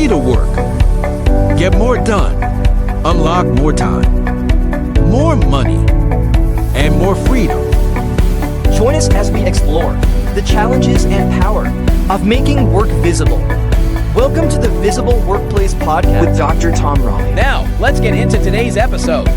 speed of work. Get more done. Unlock more time. More money. And more freedom. Join us as we explore the challenges and power of making work visible. Welcome to the Visible Workplace podcast with Dr. Tom Raleigh. Now, let's get into today's episode.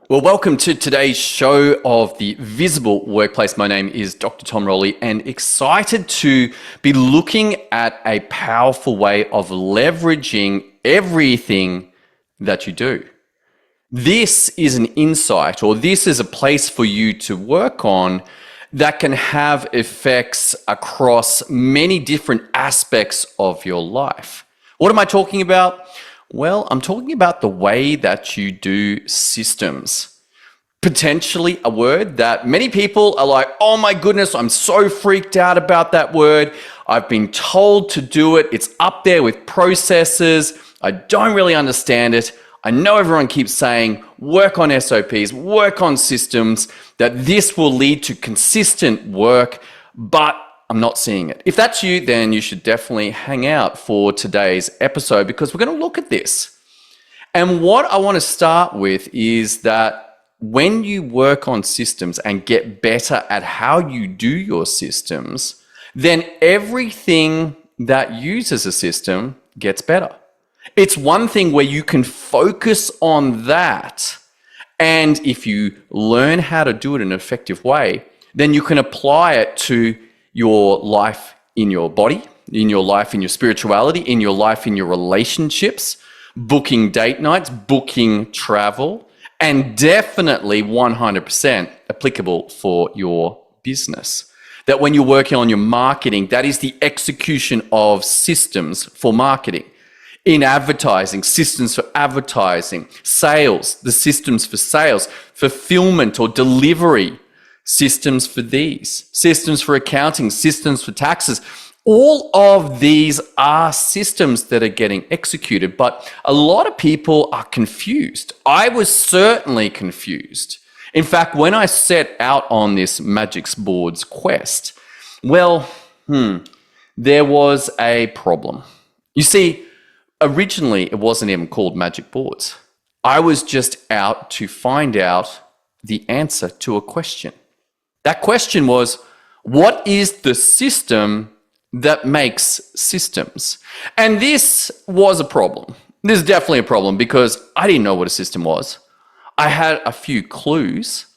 Well, welcome to today's show of the Visible Workplace. My name is Dr. Tom Raleigh, and excited to be looking at a powerful way of leveraging everything that you do. This is an insight, or this is a place for you to work on that can have effects across many different aspects of your life. What am I talking about? Well, I'm talking about the way that you do systems. Potentially a word that many people are like, oh my goodness, I'm so freaked out about that word. I've been told to do it. It's up there with processes. I don't really understand it. I know everyone keeps saying, work on SOPs, work on systems, that this will lead to consistent work, but I'm not seeing it. If that's you, then you should definitely hang out for today's episode because we're going to look at this. And what I want to start with is that when you work on systems and get better at how you do your systems, then everything that uses a system gets better. It's one thing where you can focus on that, and if you learn how to do it in an effective way, then you can apply it to your life in your body, in your life in your spirituality, in your life in your relationships, booking date nights, booking travel, and definitely 100% applicable for your business. That when you're working on your marketing, that is the execution of systems for marketing. In advertising, systems for advertising, sales, the systems for sales, fulfillment or delivery, systems for these, systems for accounting, systems for taxes. All of these are systems that are getting executed, but a lot of people are confused. I was certainly confused. In fact, when I set out on this MagicBoards quest, well, there was a problem. You see, originally it wasn't even called MagicBoards. I was just out to find out the answer to a question. That question was, what is the system that makes systems? And this was a problem. This is definitely a problem because I didn't know what a system was. I had a few clues.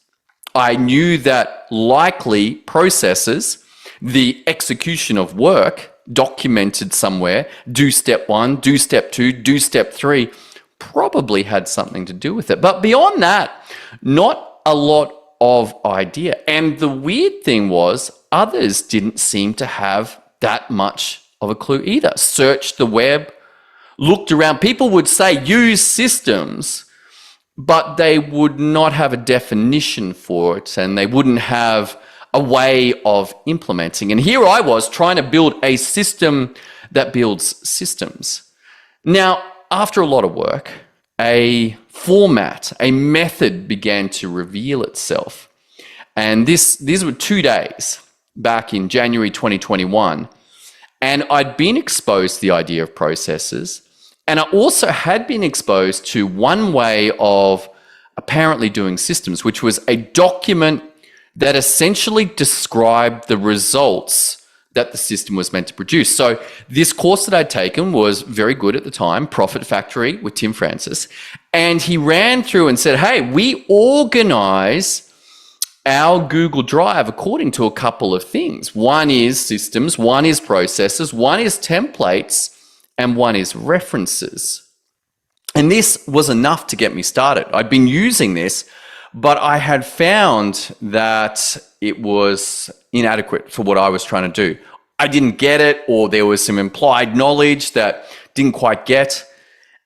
I knew that likely processes, the execution of work documented somewhere, do step 1, do step 2, do step 3, probably had something to do with it. But beyond that, not a lot of idea. And the weird thing was, others didn't seem to have that much of a clue either. Searched the web, looked around. People would say use systems, but they would not have a definition for it, and they wouldn't have a way of implementing. And here I was trying to build a system that builds systems. Now, after a lot of work, a format, a method began to reveal itself. And these were 2 days back in January 2021. And I'd been exposed to the idea of processes. And I also had been exposed to one way of apparently doing systems, which was a document that essentially described the results that the system was meant to produce. So this course that I'd taken was very good at the time, Profit Factory with Tim Francis. And he ran through and said, hey, we organize our Google Drive according to a couple of things. One is systems, one is processes, one is templates, and one is references. And this was enough to get me started. I'd been using this, but I had found that it was inadequate for what I was trying to do. I didn't get it, or there was some implied knowledge that didn't quite get.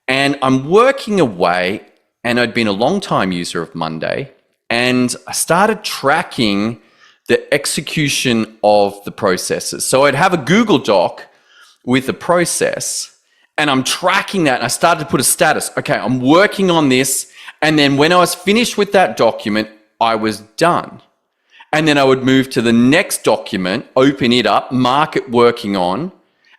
And I'm working away, and I'd been a long time user of Monday, and I started tracking the execution of the processes. So I'd have a Google Doc with the process, and I'm tracking that, and I started to put a status. Okay, I'm working on this. And then when I was finished with that document, I was done. And then I would move to the next document, open it up, mark it working on.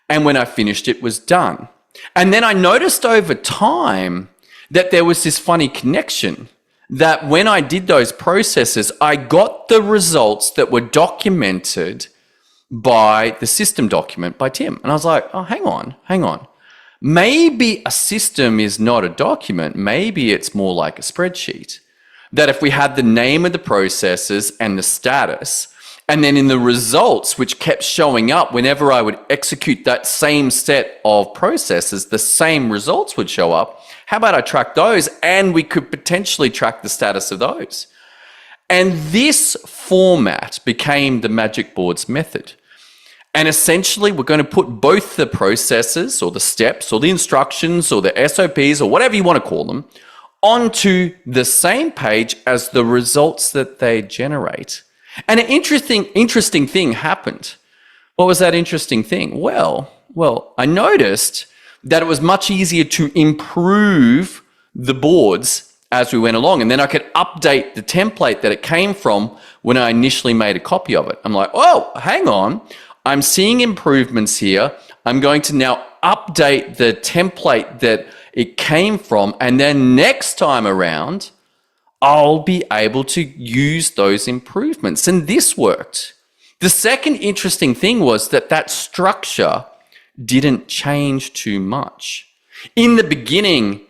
And when I finished, it was done. And then I noticed over time that there was this funny connection that when I did those processes, I got the results that were documented by the system document by Tim. And I was like, oh, hang on. Maybe a system is not a document. Maybe it's more like a spreadsheet. That if we had the name of the processes and the status, and then in the results, which kept showing up whenever I would execute that same set of processes, the same results would show up. How about I track those and we could potentially track the status of those? And this format became the MagicBoards method. And essentially, we're going to put both the processes or the steps or the instructions or the SOPs or whatever you want to call them onto the same page as the results that they generate. And an interesting thing happened. What was that interesting thing? Well, I noticed that it was much easier to improve the boards as we went along. And then I could update the template that it came from when I initially made a copy of it. I'm like, oh, hang on. I'm seeing improvements here. I'm going to now update the template that it came from. And then next time around, I'll be able to use those improvements. And this worked. The second interesting thing was that structure didn't change too much. In the beginning,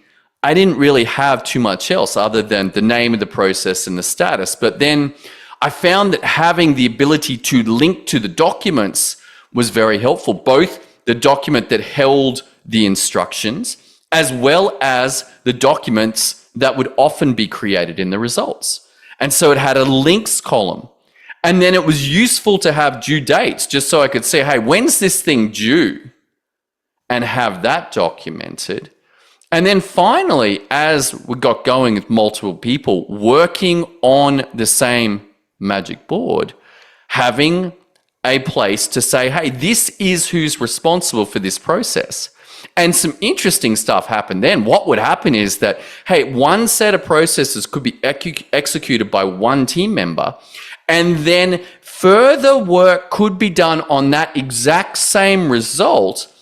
I didn't really have too much else other than the name of the process and the status. But then I found that having the ability to link to the documents was very helpful, both the document that held the instructions as well as the documents that would often be created in the results. And so it had a links column. And then it was useful to have due dates just so I could say, hey, when's this thing due? And have that documented. And then finally, as we got going with multiple people working on the same magic board, having a place to say, hey, this is who's responsible for this process. And some interesting stuff happened then. What would happen is that, hey, one set of processes could be executed by one team member, and then further work could be done on that exact same result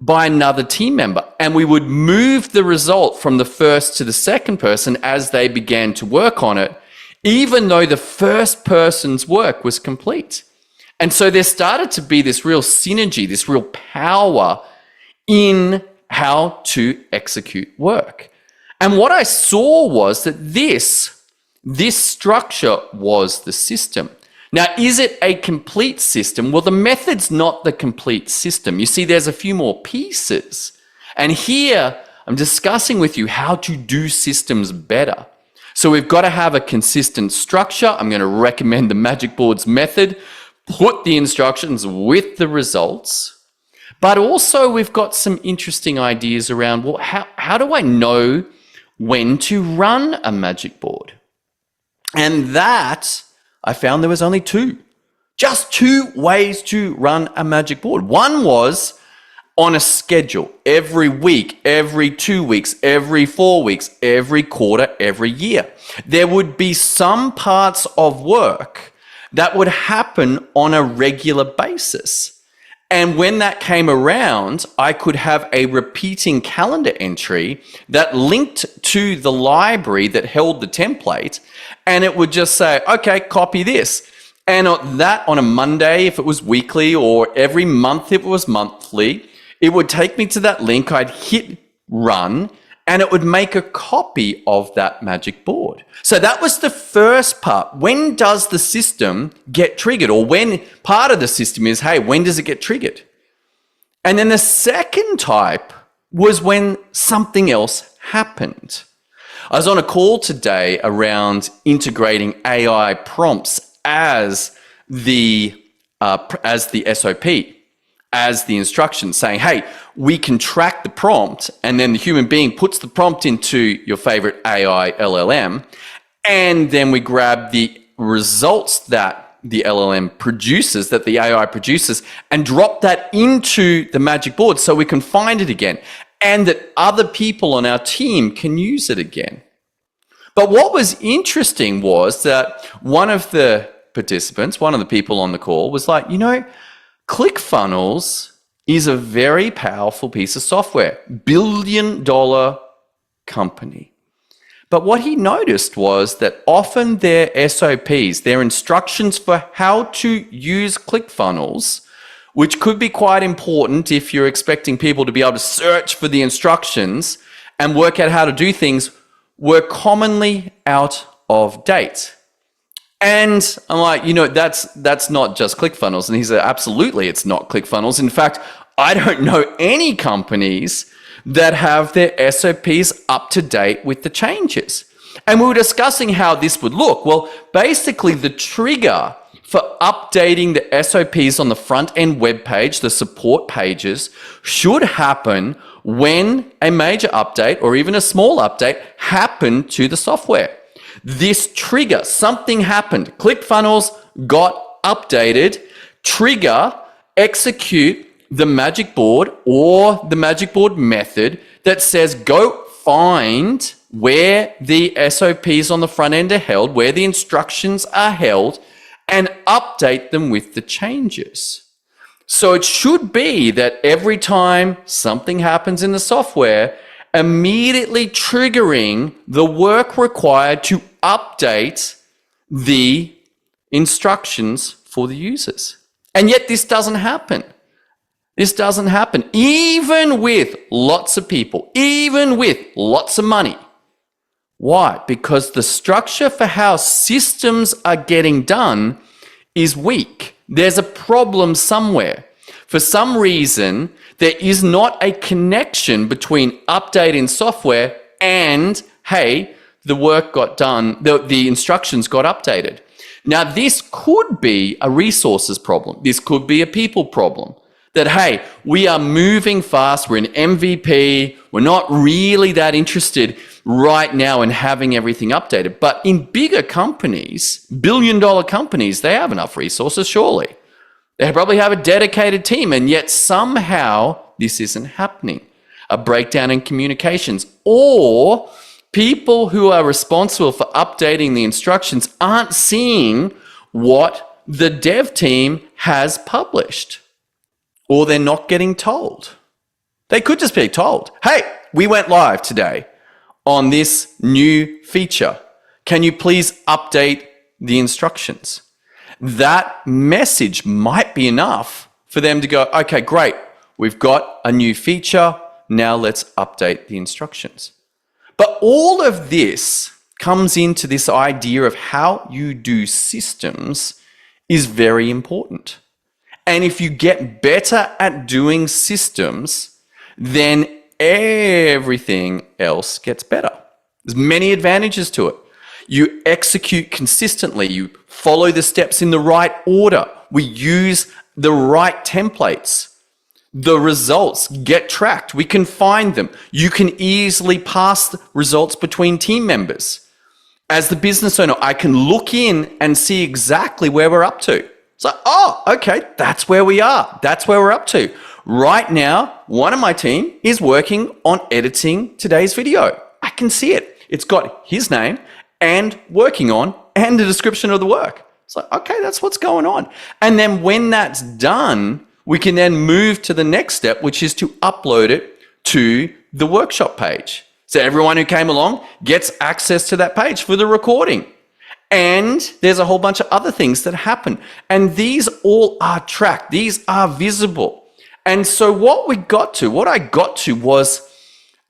by another team member. And we would move the result from the first to the second person as they began to work on it, even though the first person's work was complete. And so there started to be this real synergy, this real power in how to execute work. And what I saw was that this structure was the system. Now, is it a complete system? Well, the method's not the complete system. You see, there's a few more pieces. And here, I'm discussing with you how to do systems better. So we've got to have a consistent structure. I'm going to recommend the MagicBoards method. Put the instructions with the results. But also, we've got some interesting ideas around, well, how do I know when to run a magic board? And that, I found there was only just two ways to run a magic board. One was on a schedule, every week, every 2 weeks, every 4 weeks, every quarter, every year. There would be some parts of work that would happen on a regular basis. And when that came around, I could have a repeating calendar entry that linked to the library that held the template, and it would just say, okay, copy this. And that on a Monday, if it was weekly, or every month if it was monthly, it would take me to that link, I'd hit run, and it would make a copy of that magic board. So that was the first part. When does the system get triggered? Or when part of the system is, hey, when does it get triggered? And then the second type was when something else happened. I was on a call today around integrating AI prompts as the SOP, as the instruction, saying, hey, we can track the prompt, and then the human being puts the prompt into your favorite AI LLM, and then we grab the results that the LLM produces, that the AI produces, and drop that into the magic board so we can find it again, and that other people on our team can use it again. But what was interesting was that one of the participants, one of the people on the call was like, ClickFunnels is a very powerful piece of software, billion-dollar company. But what he noticed was that often their SOPs, their instructions for how to use ClickFunnels, which could be quite important if you're expecting people to be able to search for the instructions and work out how to do things, were commonly out of date. And I'm like, that's not just ClickFunnels. And he said, absolutely, it's not ClickFunnels. In fact, I don't know any companies that have their SOPs up to date with the changes. And we were discussing how this would look. Well, basically the trigger for updating the SOPs on the front end web page, the support pages, should happen when a major update or even a small update happened to the software. This trigger, something happened. ClickFunnels got updated. Trigger, execute the magic board or the magic board method that says go find where the SOPs on the front end are held, where the instructions are held, and update them with the changes. So it should be that every time something happens in the software, immediately triggering the work required to update the instructions for the users. And yet this doesn't happen. This doesn't happen, even with lots of people, even with lots of money. Why? Because the structure for how systems are getting done is weak. There's a problem somewhere. For some reason, there is not a connection between updating software and, hey, the work got done, the instructions got updated. Now, this could be a resources problem. This could be a people problem. That, hey, we are moving fast, we're in MVP, we're not really that interested right now in having everything updated. But in bigger companies, billion-dollar companies, they have enough resources, surely. They probably have a dedicated team, and yet somehow this isn't happening. A breakdown in communications, or people who are responsible for updating the instructions aren't seeing what the dev team has published. Or they're not getting told. They could just be told, hey, we went live today on this new feature. Can you please update the instructions? That message might be enough for them to go, okay, great, we've got a new feature, now let's update the instructions. But all of this comes into this idea of how you do systems is very important. And if you get better at doing systems, then everything else gets better. There's many advantages to it. You execute consistently. You follow the steps in the right order. We use the right templates. The results get tracked. We can find them. You can easily pass the results between team members. As the business owner, I can look in and see exactly where we're up to. It's like, oh, okay, that's where we are. That's where we're up to. Right now, one of my team is working on editing today's video. I can see it. It's got his name and working on and the description of the work. It's like, okay, that's what's going on. And then when that's done, we can then move to the next step, which is to upload it to the workshop page. So everyone who came along gets access to that page for the recording. And there's a whole bunch of other things that happen. And these all are tracked. These are visible. And so what I got to was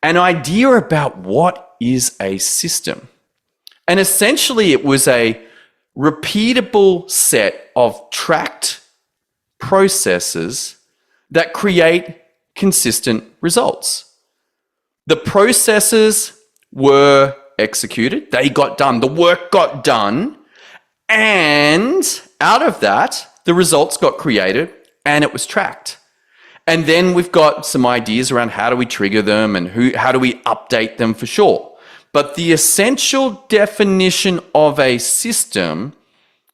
an idea about what is a system. And essentially it was a repeatable set of tracked processes that create consistent results. The processes were executed, they got done, the work got done, and out of that, the results got created and it was tracked. And then we've got some ideas around how do we trigger them and how do we update them for sure. But the essential definition of a system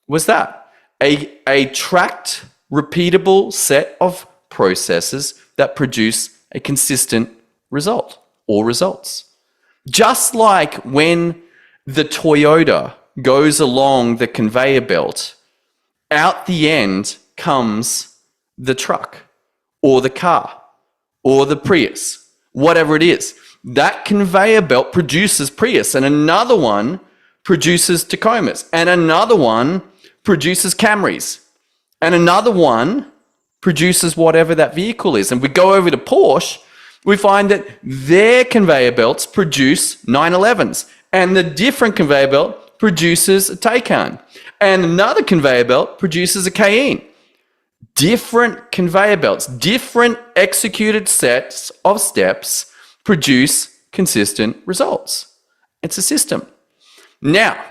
was that a tracked, repeatable set of processes that produce a consistent result or results. Just like when the Toyota goes along the conveyor belt, out the end comes the truck or the car or the Prius, whatever it is. That conveyor belt produces Prius, and another one produces Tacomas, and another one produces Camrys, and another one produces whatever that vehicle is. And we go over to Porsche, we find that their conveyor belts produce 911s, and the different conveyor belt produces a Taycan, and another conveyor belt produces a Cayenne. Different conveyor belts, different executed sets of steps produce consistent results. It's a system. Now,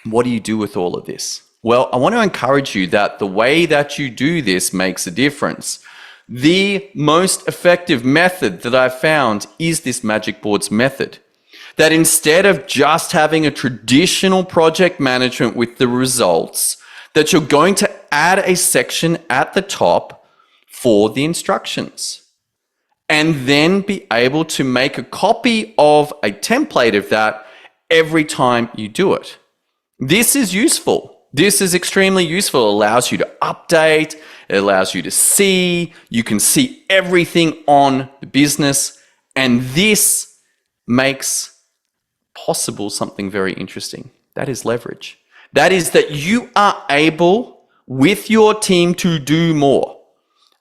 what do you do with all of this? Well, I want to encourage you that the way that you do this makes a difference. The most effective method that I've found is this MagicBoards method. That instead of just having a traditional project management with the results, that you're going to add a section at the top for the instructions. And then be able to make a copy of a template of that every time you do it. This is useful. This is extremely useful. It allows you to update. It allows you to see. You can see everything on the business. And this makes possible something very interesting. That is leverage. That is that you are able with your team to do more.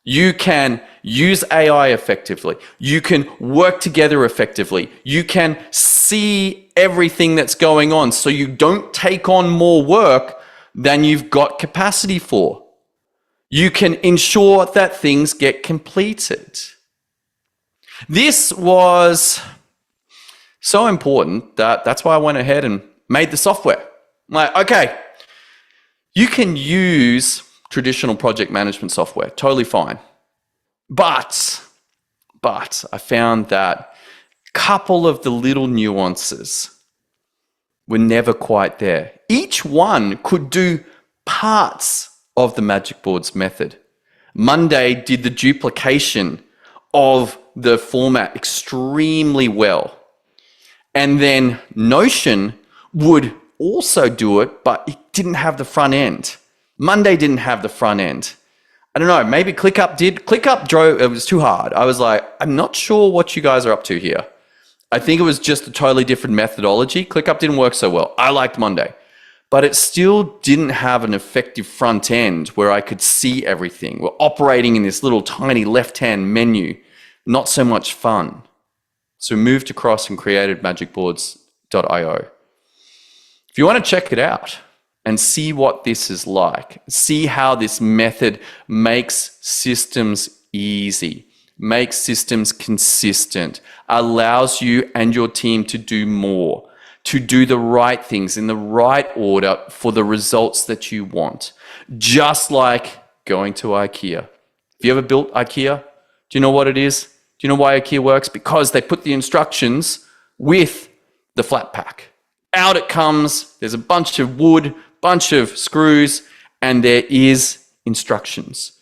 You can use AI effectively. You can work together effectively. You can see everything that's going on so you don't take on more work than you've got capacity for. You can ensure that things get completed. This was so important that that's why I went ahead and made the software. I'm like, okay, you can use traditional project management software, totally fine. But I found that a couple of the little nuances were never quite there. Each one could do parts of the MagicBoards method. Monday did the duplication of the format extremely well. And then Notion would also do it, but it didn't have the front end. Monday didn't have the front end. I don't know, maybe ClickUp did. ClickUp drove, it was too hard. I was like, I'm not sure what you guys are up to here. I think it was just a totally different methodology. ClickUp didn't work so well. I liked Monday. But it still didn't have an effective front end where I could see everything. We're operating in this little tiny left-hand menu. Not so much fun. So we moved across and created MagicBoards.io. If you want to check it out and see what this is like, see how this method makes systems easy, makes systems consistent, allows you and your team to do more, to do the right things in the right order for the results that you want. Just like going to IKEA. Have you ever built IKEA? Do you know what it is? Do you know why IKEA works? Because they put the instructions with the flat pack. Out it comes, there's a bunch of wood, bunch of screws, and there is instructions.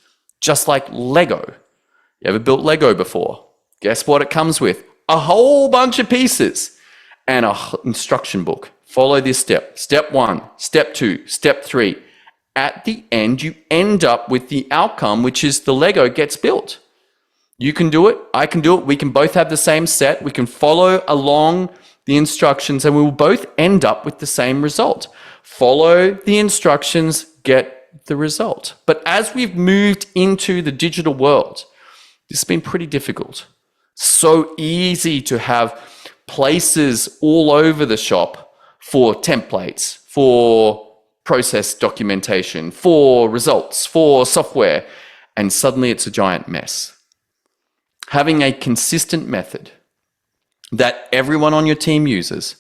Just like Lego. You ever built Lego before? Guess what it comes with? A whole bunch of pieces and an instruction book. Follow this step. Step 1, step 2, step 3. At the end, you end up with the outcome, which is the Lego gets built. You can do it. I can do it. We can both have the same set. We can follow along the instructions and we will both end up with the same result. Follow the instructions, get the result. But as we've moved into the digital world, this has been pretty difficult. So easy to have places all over the shop for templates, for process documentation, for results, for software, and suddenly it's a giant mess. Having a consistent method that everyone on your team uses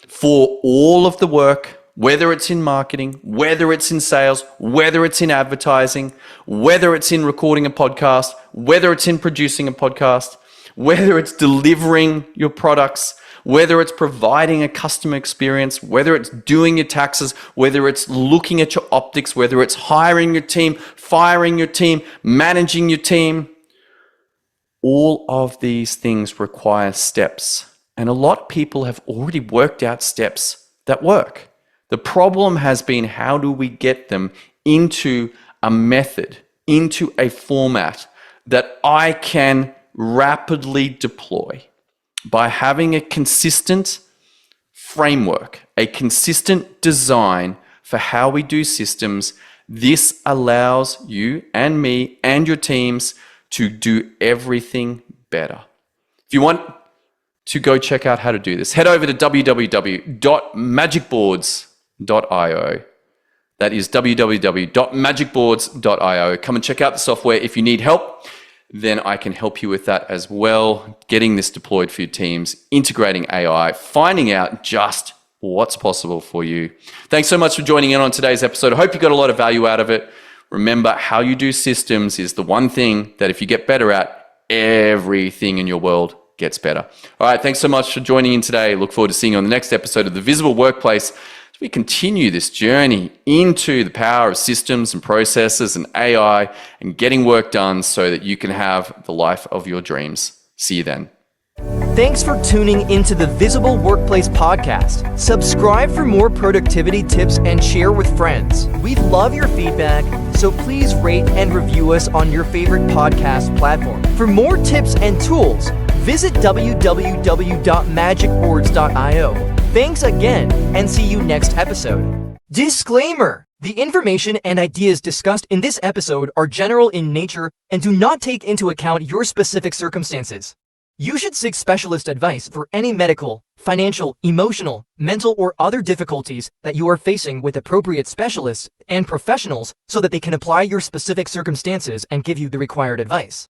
for all of the work, whether it's in marketing, whether it's in sales, whether it's in advertising, whether it's in recording a podcast, whether it's in producing a podcast, whether it's delivering your products, whether it's providing a customer experience, whether it's doing your taxes, whether it's looking at your optics, whether it's hiring your team, firing your team, managing your team. All of these things require steps. And a lot of people have already worked out steps that work. The problem has been, how do we get them into a method, into a format that I can rapidly deploy by having a consistent framework, a consistent design for how we do systems. This allows you and me and your teams to do everything better. If you want to go check out how to do this, head over to www.magicboards.io. That is www.magicboards.io. Come and check out the software. If you need help, then I can help you with that as well. Getting this deployed for your teams, integrating AI, finding out just what's possible for you. Thanks so much for joining in on today's episode. I hope you got a lot of value out of it. Remember, how you do systems is the one thing that if you get better at, everything in your world gets better. All right, thanks so much for joining in today. Look forward to seeing you on the next episode of the Visible Workplace as we continue this journey into the power of systems and processes and AI and getting work done so that you can have the life of your dreams. See you then. Thanks for tuning into the Visible Workplace podcast. Subscribe for more productivity tips and share with friends. We love your feedback, so please rate and review us on your favorite podcast platform. For more tips and tools, visit www.magicboards.io. Thanks again, and see you next episode. Disclaimer: the information and ideas discussed in this episode are general in nature and do not take into account your specific circumstances. You should seek specialist advice for any medical, financial, emotional, mental, or other difficulties that you are facing with appropriate specialists and professionals so that they can apply your specific circumstances and give you the required advice.